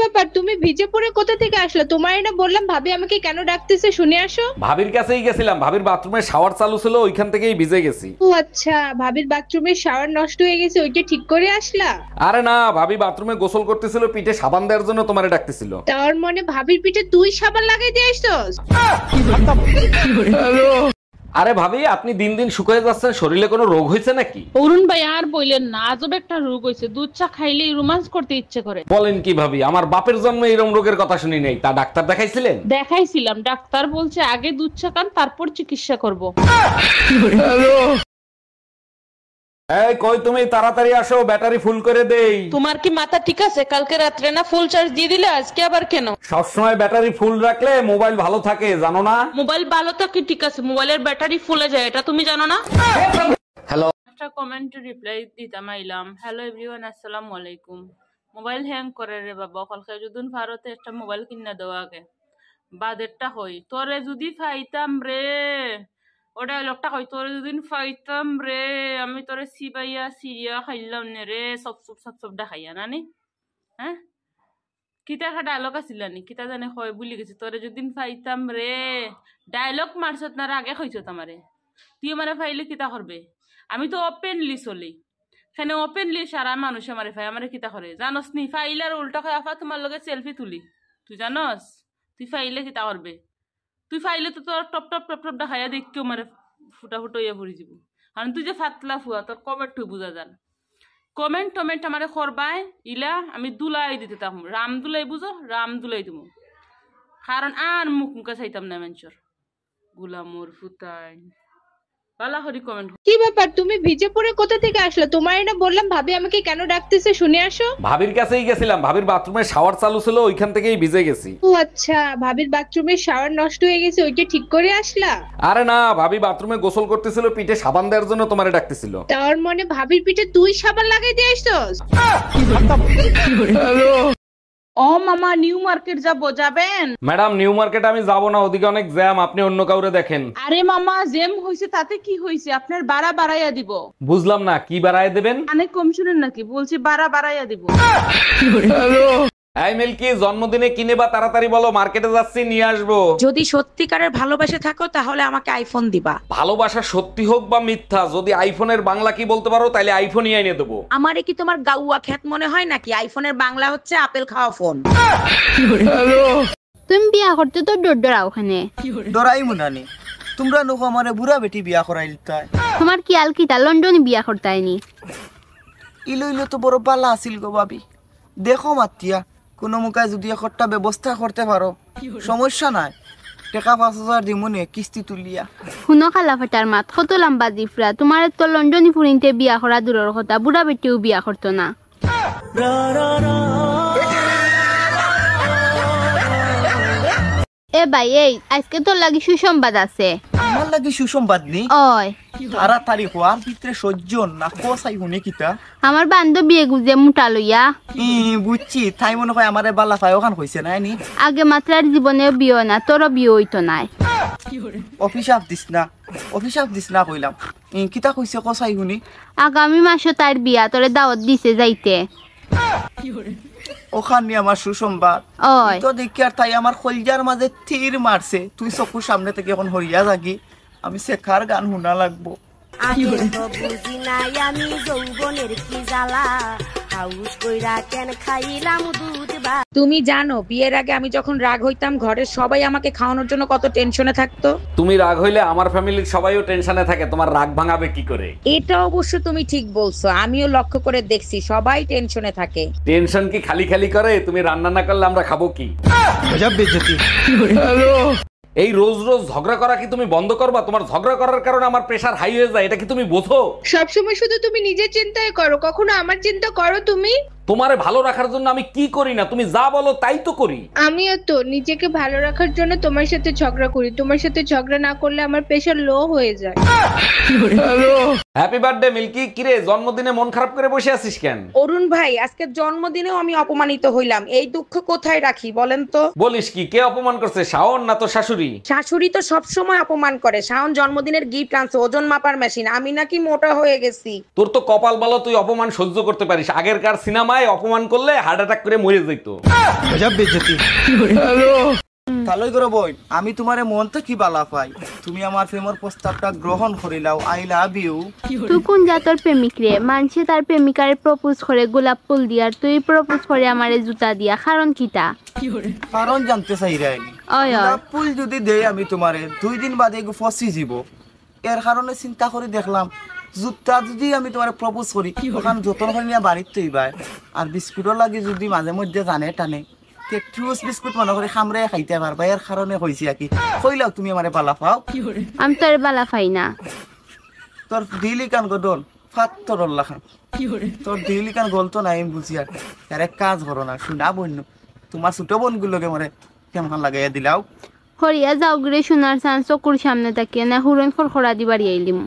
ব্যাপার, তুমি ভিজে পড়ে কোথা থেকে আসলে? তোমার না বললাম ভাবি আমাকে কেন ডাকতেছে, শুনে আসো। ভাবির কাছেই গেছিলাম, ভাবির বাথরুমে শাওয়ার চালু ছিল, ওইখান থেকেই ভিজে গেছি। ও আচ্ছা, ভাবির বাথরুমের শাওয়ার নষ্ট হয়ে গেছে, ওইটা ঠিক করে আসলা? আরে না, ভাবি বাথরুমে গোসল করতেছিল, পিঠে সাবান দেওয়ার জন্য তোমারে ডাকতেছিল। তার মানে ভাবির পিঠে তুই সাবান লাগাই দিয়ে আসছস? আরে ভাবি, আপনি দিন দিন শুকিয়ে যাচ্ছেন, শরীরে কোনো রোগ হয়েছে নাকি? অরুণ ভাই আর বললেন না, আজব একটা রোগ হয়েছে, দুধ চা খাইলেই রোমান্স করতে ইচ্ছে করে। বলেন কি ভাবি, আমার বাপের জন্মে এরকম রোগের কথা শুনি নাই। তা ডাক্তার দেখাইছিলেন? দেখাইছিলাম, ডাক্তার বলছে আগে দুধ চা খান, তারপর চিকিৎসা করব। এই কই তুমি, তাড়াতাড়ি আসো, ব্যাটারি ফুল করে দেই। তোমার কি মাথা ঠিক আছে? কালকে রাত্রে না ফুল চার্জ দিয়ে দিলে, আজকে আবার কেন? সবসময় ব্যাটারি ফুল রাখলে মোবাইল ভালো থাকে, জানো না? মোবাইল ভালো থাকে ঠিক আছে, মোবাইলের ব্যাটারি ফুলে যায়, এটা তুমি জানো না? হ্যালো। একটা কমেন্ট রিপ্লাই দিতাম আইলাম, হ্যালো এভরিওয়ান, আসসালামু আলাইকুম। মোবাইল হ্যাং করে রে বাবা, কালকে যদি ভারতে একটা মোবাইল কিনা দেওয়া আগে বাদেরটা হই তোরে যদি ফাইতাম রে, ওটা লোকটা কই তোরে যদি ফাইতাম রে, আমি তোরে সিবাইয়া সিরিয়া খাইলাম নে রে, সব দেখাইয়া নানি। হ্যাঁ, কিতা একটা ডায়লগ আছিল নি, কিতা জানে হয় বুলি গেছে, তোরে যদি ফাইতাম রে, ডায়লগ মারছত না আগে হইছত আমারে, তুই মানে ফাইলে কিতা করবে? আমি তো ওপেনলি চলি, সেখানে ওপেনলি সারা মানুষ আমারে ফাই, আমারে কিতা করে জানস নি? ফাইলে আর উল্টা খাই আফা তোমার লগে সেলফি তুলি, তুই জানস? তুই ফাইলে কিতা করবে? তুই ফাইলে তো তোর টপ টপ টপ টপ দেখাইয়া দেখ কেউ মানে ফুটা ফুটো ইয়ে ভরি যাব। কারণ তুই যে ফাতলা ফুয়া, তোর কমেন্ট তুই বুঝা যান। কমেন্ট টমেন্ট আমারে করবাই ইলা আমি দুলাই দিতে থাকুম, রাম দুলাই বুঝো, রাম দুলাই দিব। কারণ আর মুখ মুখে চাইতাম না মানুষের গুলামোর ফুটাই বালা হরি কমেন্ট। কি ব্যাপার, তুমি ভিজে পড়ে কোথা থেকে আসলে? তোমার না বললাম ভাবি আমাকে কেন ডাকতেছে, শুনে আসো। ভাবির কাছেই গেছিলাম, ভাবির বাথরুমে শাওয়ার চালু ছিল, ওইখান থেকেই ভিজে গেছি। ও আচ্ছা, ভাবির বাথরুমের শাওয়ার নষ্ট হয়ে গেছে, ওইটা ঠিক করে আসলা? আরে না, ভাবি বাথরুমে গোসল করতেছিল, পিঠে সাবান দেওয়ার জন্য তোমারে ডাকতেছিল। তার মানে ভাবির পিঠে তুই সাবান লাগাই দিয়ে আসছস? ও মামা, নিউ মার্কেট যাবো, যাবেন? ম্যাডাম, নিউ মার্কেট আমি যাব না, ওদিকে অনেক জ্যাম, আপনি অন্য কাউরে দেখেন। আরে মামা, জেম হইছে তাতে কি হইছে, আপনার ভাড়া বাড়াইয়া দিব। বুঝলাম না, কি বাড়ায় দেবেন? অনেক কম শুনেন নাকি? বলছি ভাড়া বাড়াইয়া দিব। এই মিল্কি, জন্মদিনে কিনে বা তাড়াতাড়ি বলো, মার্কেটে যাচ্ছি, নিয়ে আসবো। যদি সত্যিকারের ভালোবাসে থাকো তাহলে আমাকে আইফোন দিবা। ভালোবাসা সত্যি হোক বা মিথ্যা, যদি আইফোনের বাংলা কি বলতে পারো তাহলে আইফোনই এনে দেবো। আমারে কি তোমার গাউয়া খ্যাত মনে হয় নাকি? আইফোনের বাংলা হচ্ছে আপেল খাওয়া ফোন। তুমি বিয়া করতে তো ডরাও ওখানে। ডরাই মুনানি, তোমরা নোক আমারে বুড়া বেটি বিয়া করাইল তাই। তোমার কি আলকিটা লন্ডনে বিয়া করতাইনি? ইলো ইলো তো বড় পালা আছিল গো ভাবি। দেখো মাতিয়া কোনো মুখায় যদি একটা ব্যবস্থা করতে পারো, সমস্যা নাই, টাকা 5,000 দিমুনে কিস্তি তুলিয়া। শুনো খালা ফাটার মাত, কত লম্বা জিফরা, তোমার তো লন্ডনে ফুরিনতে বিয়া করা দূরের কথা, বুড়া বেটিও বিয়া করতো না। এ ভাই, এই আজকে তোর লাগি সুসংবাদ আছে। আমার লাগি সুসংবাদ নেই? ওই তাড়াতাড়ি হওয়ার ভিতরে সহ্য না, কোসাই শুনে কিতা? আমার বান্ধবী গুজে মোটা লইয়া। বুঝছি, তাই মনে হয় আমারে বালা পায় ওখান হয়েছে না নি? আগে মাত্রার জীবনে বিয়ে না, তোরও বিয়ে হইতো নাই। অফিসাপ দিস না কইলাম। কিতা কইছে কোসাই শুনি? আগামী মাসে তার বিয়া, তোরে দাওয়াত দিছে যাইতে। ওখান নিয়ে আমার সুসংবাদ। ওই তো দেখি আর তাই আমার কলজার মাঝে তীর মারছে। তুই চকুর সামনে থেকে এখন হরিয়া থাকি, আমি শেখার গান শোনা লাগবো। বুঝি নাই আমি যৌবনের কি জ্বালা, হাউস কইরা কেন খাইলাম দুধ বা। তুমি জানো বিয়ের আগে আমি যখন রাগ হইতাম ঘরের সবাই আমাকে খাওয়ানোর জন্য কত টেনশনে থাকতো। তুমি রাগ হইলে আমার ফ্যামিলির সবাইও টেনশনে থাকে, তোমার রাগ ভাঙাবে কি করে? এটা অবশ্য তুমি ঠিক বলছো, আমিও লক্ষ্য করে দেখছি সবাই টেনশনে থাকে। টেনশন কি খালি খালি করে? তুমি রান্না না করলে আমরা খাবো কি? এই রোজ রোজ ঝগড়া করা কি তুমি বন্ধ করবা? তোমার ঝগড়া করার কারণে আমার প্রেসার হাই হয়ে যায়, এটা কি তুমি বোঝো? সবসময় শুধু তুমি নিজের চিন্তাই করো, কখনো আমার চিন্তা করো তুমি? তোমারে ভালো রাখার জন্য আমি কি করি না, তুমি যা বলো তাই তো করি। আমিও তো নিজেকে ভালো রাখার জন্য তোমার সাথে ঝগড়া করি, তোমার সাথে ঝগড়া না করলে আমার প্রেসার লো হয়ে যায়। Happy birthday Milky. কিরে, জন্মদিনে মন খারাপ করে বসে আছিস কেন? অরুণ ভাই, আজকে জন্মদিনেও আমি অপমানিত হইলাম, এই দুঃখ কোথায় রাখি বলেন তো? বলিস কি, কে অপমান করছে, শাওন না তো শাশুড়ি? শাশুড়ি তো সব সময় অপমান করে। শাওন জন্মদিনের গিফট আনছে, ওজন মাপার মেশিন, আমি নাকি মোটা হয়ে গেছি। তোর তো কপাল ভালো, তুই অপমান সহ্য করতে পারিস। আগেরকার সিনেমায় ভাই অপমান করলে হার্ট অ্যাটাক করে মরে যেত। তালই করে বই আমি তোমারে মন থেকে বালা পাই, তুমি আমার প্রেমের প্রস্তাবটা গ্রহণ করিলাও। I love you. তুই কোন জাতর প্রেমিক রে? মানছে তার প্রেমিকারে প্রপোজ করে গোলাপ ফুল দিয়া, আর তুই প্রপোজ করে আমারে জুতা দিয়া, কারণ কিটা? কারণ জানতে চাই রাইনি। ওই গোলাপ ফুল যদি দেই আমি তোমারে 2 দিন বাদে এগু ফসি যাব, এর কারণে চিন্তা করে দেখলাম জুতা যদি আমি তোমার প্রপোজ করি ওখান যতন করে নিয়ে বাড়িতে তৈবাই, আর বিস্কুটও লাগে যদি মাঝে মধ্যে জানে টানে ট্রুস বিস্কুট মনে করে খামরে খাইতে পারবা, এর কারণে হয়েছি আর কি। কইলাও তুমি আমারে পালা পাও। আমি তোর বালা পাই না। তোর দিলি কান গদল ফাত তোর খান, তোর দিলি কান গল তো নাই আমি বুঝি। আর এক কাজ করো না, শুনা বন্য তোমার ছোট বোনগুলোকে মরে কেমন লাগাইয়া দিলাও। হরিয়া যাও গরে শোনার চান্স চকুর সামনে তাকিয়ে না হুরন খড়খড়া দিবাড়ি আইলিম।